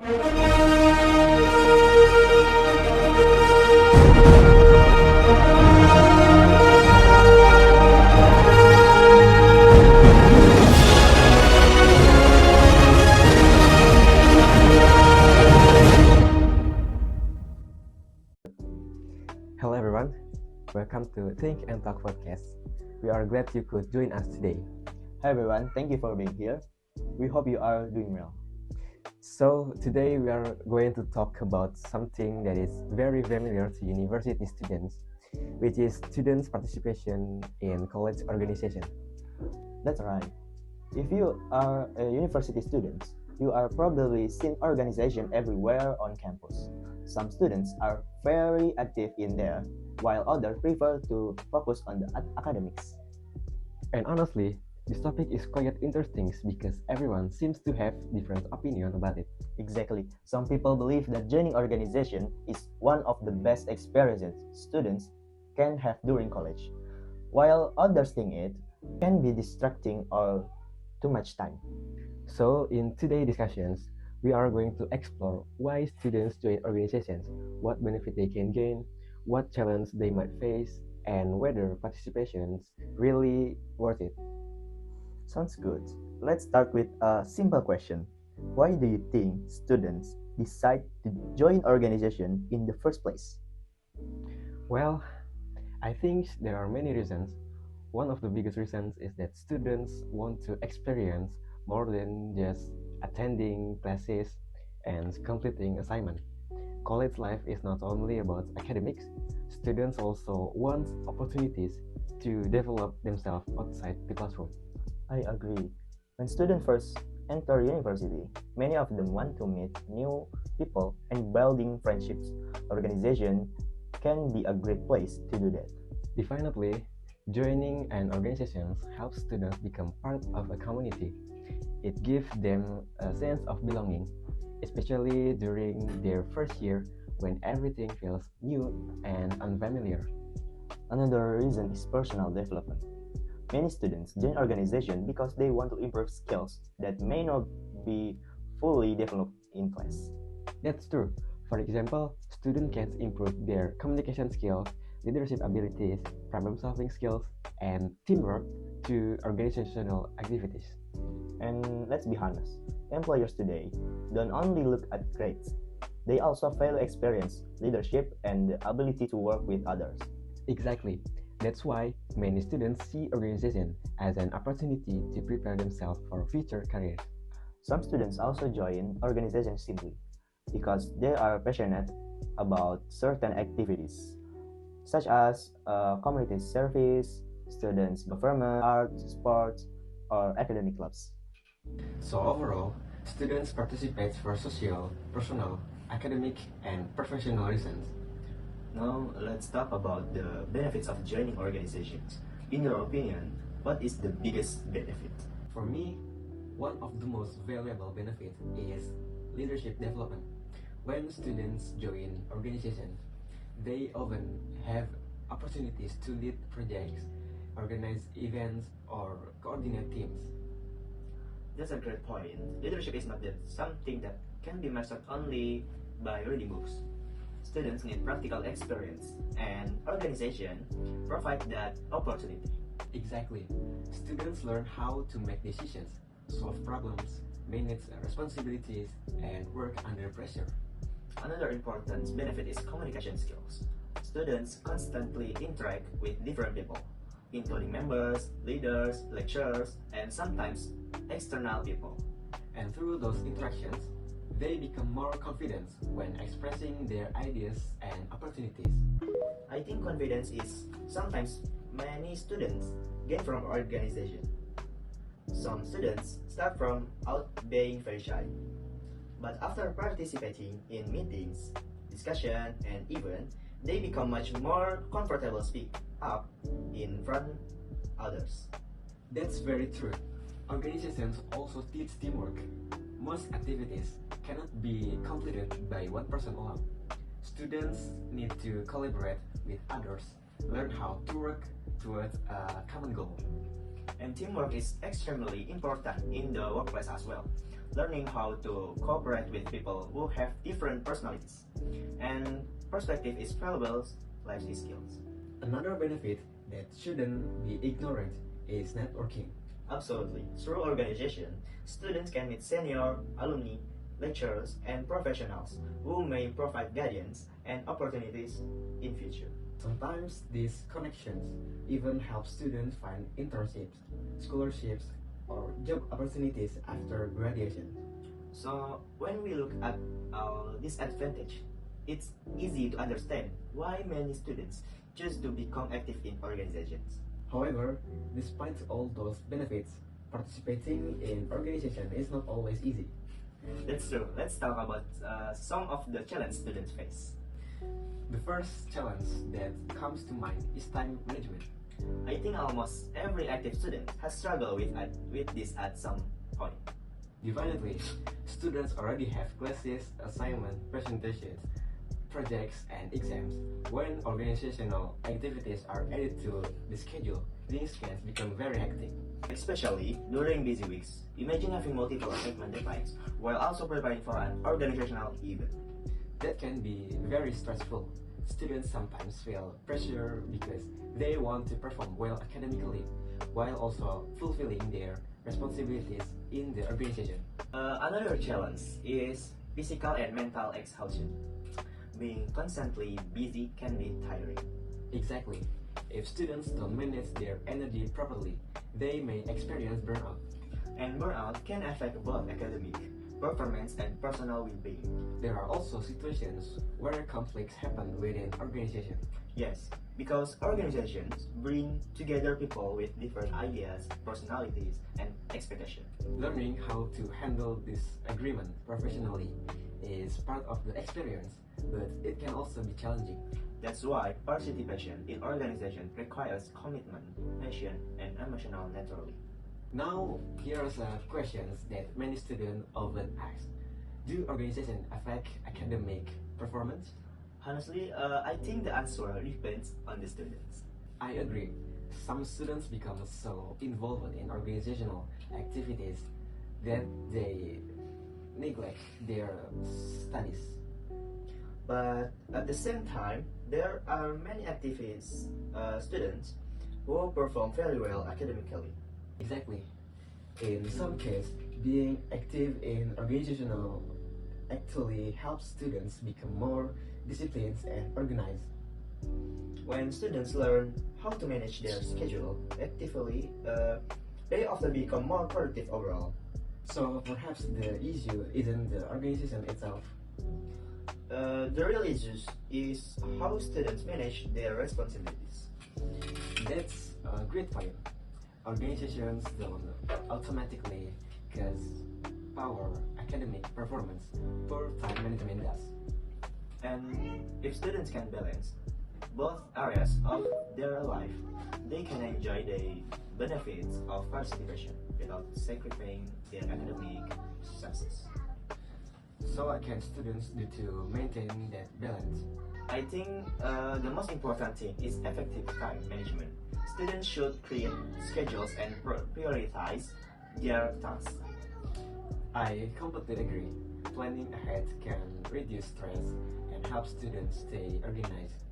Hello everyone, welcome to Think and Talk podcast. We are glad you could join us today. Hi everyone, thank you for being here. We hope you are doing well. So today we are going to talk about something that is very familiar to university students, which is students' participation in college organization. That's right. If you are a university student, you are probably seen organization everywhere on campus. Some students are very active in there, while others prefer to focus on the academics. And honestly, this topic is quite interesting because everyone seems to have different opinion about it. Exactly. Some people believe that joining organization is one of the best experiences students can have during college, while others think it can be distracting or too much time. So in today's discussions, we are going to explore why students join organizations, what benefit they can gain, what challenge they might face, and whether participation is really worth it. Sounds good. Let's start with a simple question. Why do you think students decide to join organization in the first place? Well, I think there are many reasons. One of the biggest reasons is that students want to experience more than just attending classes and completing assignment. College life is not only about academics, students also want opportunities to develop themselves outside the classroom. I agree. When students first enter university, many of them want to meet new people and building friendships. Organization can be a great place to do that. Definitely, joining an organization helps students become part of a community. It gives them a sense of belonging, especially during their first year when everything feels new and unfamiliar. Another reason is personal development. Many students join organization because they want to improve skills that may not be fully developed in class. That's true. For example, students can improve their communication skills, leadership abilities, problem-solving skills, and teamwork through organizational activities. And let's be honest, employers today don't only look at grades, they also value experience, leadership, and the ability to work with others. Exactly. That's why many students see organization as an opportunity to prepare themselves for future careers. Some students also join organizations simply because they are passionate about certain activities, such as community service, students' government, arts, sports, or academic clubs. So overall, students participate for social, personal, academic, and professional reasons. Now, let's talk about the benefits of joining organizations. In your opinion, what is the biggest benefit? For me, one of the most valuable benefits is leadership development. When students join organizations, they often have opportunities to lead projects, organize events, or coordinate teams. That's a great point. Leadership is not just something that can be mastered only by reading books. Students need practical experience, and organization provide that opportunity. Exactly. Students learn how to make decisions, solve problems, manage responsibilities, and work under pressure. Another important benefit is communication skills. Students constantly interact with different people, including members, leaders, lecturers, and sometimes external people. And through those interactions, they become more confident when expressing their ideas and opportunities. I think confidence is sometimes many students gain from organization. Some students start from out being very shy, but after participating in meetings, discussion, and events, they become much more comfortable speak up in front others. That's very true. Organizations also teach teamwork. Most activities cannot be completed by one person alone. Students need to collaborate with others, learn how to work towards a common goal. And teamwork is extremely important in the workplace as well. learning how to cooperate with people who have different personalities. And perspective is valuable life skills. Another benefit that shouldn't be ignored is networking. Absolutely. Through organization, students can meet senior, alumni, lecturers, and professionals who may provide guidance and opportunities in future. Sometimes these connections even help students find internships, scholarships, or job opportunities after graduation. So when we look at this advantage, it's easy to understand why many students choose to become active in organizations. However, despite all those benefits, participating in organization is not always easy. That's true. Let's talk about some of the challenges students face. The first challenge that comes to mind is time management. I think almost every active student has struggled with this at some point. Definitely, students already have classes, assignments, presentations, projects, and exams. When organizational activities are added to the schedule, things can become very hectic. Especially during busy weeks. Imagine having multiple assignment deadlines while also preparing for an organizational event. That can be very stressful. Students sometimes feel pressure because they want to perform well academically while also fulfilling their responsibilities in the organization. Another challenge is physical and mental exhaustion. Being constantly busy can be tiring. Exactly. If students don't manage their energy properly, they may experience burnout. And burnout can affect both academic performance and personal well-being. There are also situations where conflicts happen within organization. Yes, because organizations bring together people with different ideas, personalities, and expectations. Learning how to handle this agreement professionally is part of the experience, but it can also be challenging. That's why participation in organization requires commitment, passion, and emotional naturally. Now, here are some questions that many students often ask. Do organizations affect academic performance? Honestly, I think the answer depends on the students. I agree. Some students become so involved in organizational activities that they neglect their studies. But at the same time, there are many activists, students who perform very well academically. Exactly. In some cases, being active in organizational actually helps students become more disciplined and organized. When students learn how to manage their schedule actively, they often become more productive overall. So perhaps the issue isn't the organization itself. The real issue is how students manage their responsibilities. That's a great point. Organizations don't automatically cause power academic performance, poor time management does. And if students can balance both areas of their life, they can enjoy the benefits of participation without sacrificing their academic success. So what can students do to maintain that balance? I think the most important thing is effective time management. Students should create schedules and prioritize their tasks. I completely agree. Planning ahead can reduce stress and help students stay organized.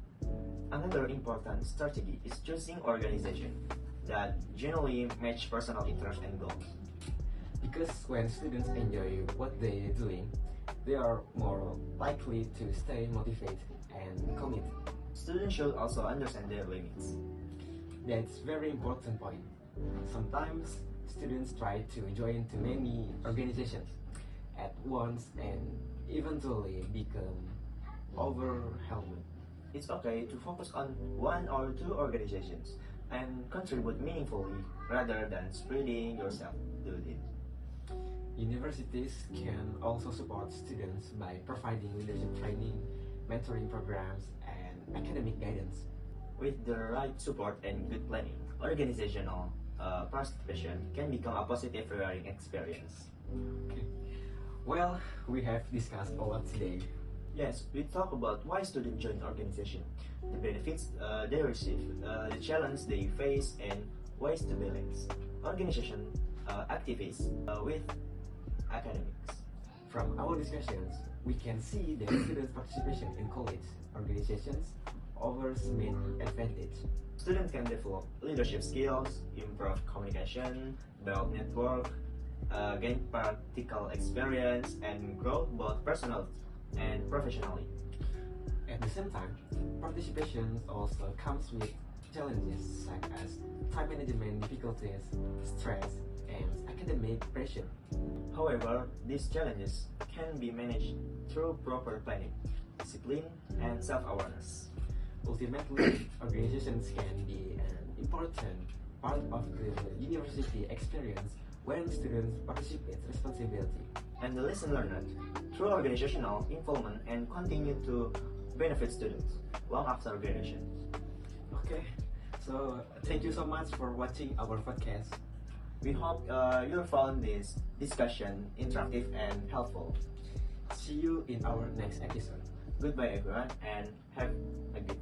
Another important strategy is choosing organization that genuinely match personal interests and goals. Because when students enjoy what they're doing, they are more likely to stay motivated and commit. Students should also understand their limits. That's very important point. Sometimes students try to join too many organizations at once and eventually become overwhelmed. It's okay to focus on one or two organizations and contribute meaningfully rather than spreading yourself thin. Universities can also support students by providing leadership training, mentoring programs, and academic guidance. With the right support and good planning, organizational participation can become a positive learning experience. Okay. Well, we have discussed a lot today. Yes, we talk about why students join organization, the benefits they receive, the challenge they face, and ways to balance organization activities with academics. From our discussions, we can see that students' participation in college organizations offers main advantage. Students can develop leadership skills, improve communication, build network, gain practical experience, and grow both personally and professionally. At the same time, participation also comes with challenges such as time management difficulties, stress, and academic pressure. However, these challenges can be managed through proper planning, discipline, and self-awareness. Ultimately, organizations can be an important part of the university experience when students participate responsibility. And the lesson learned through organizational involvement and continue to benefit students long after graduation. Okay, so thank you so much for watching our podcast. We hope you found this discussion interactive and helpful. See you in our next episode. Goodbye everyone and have a good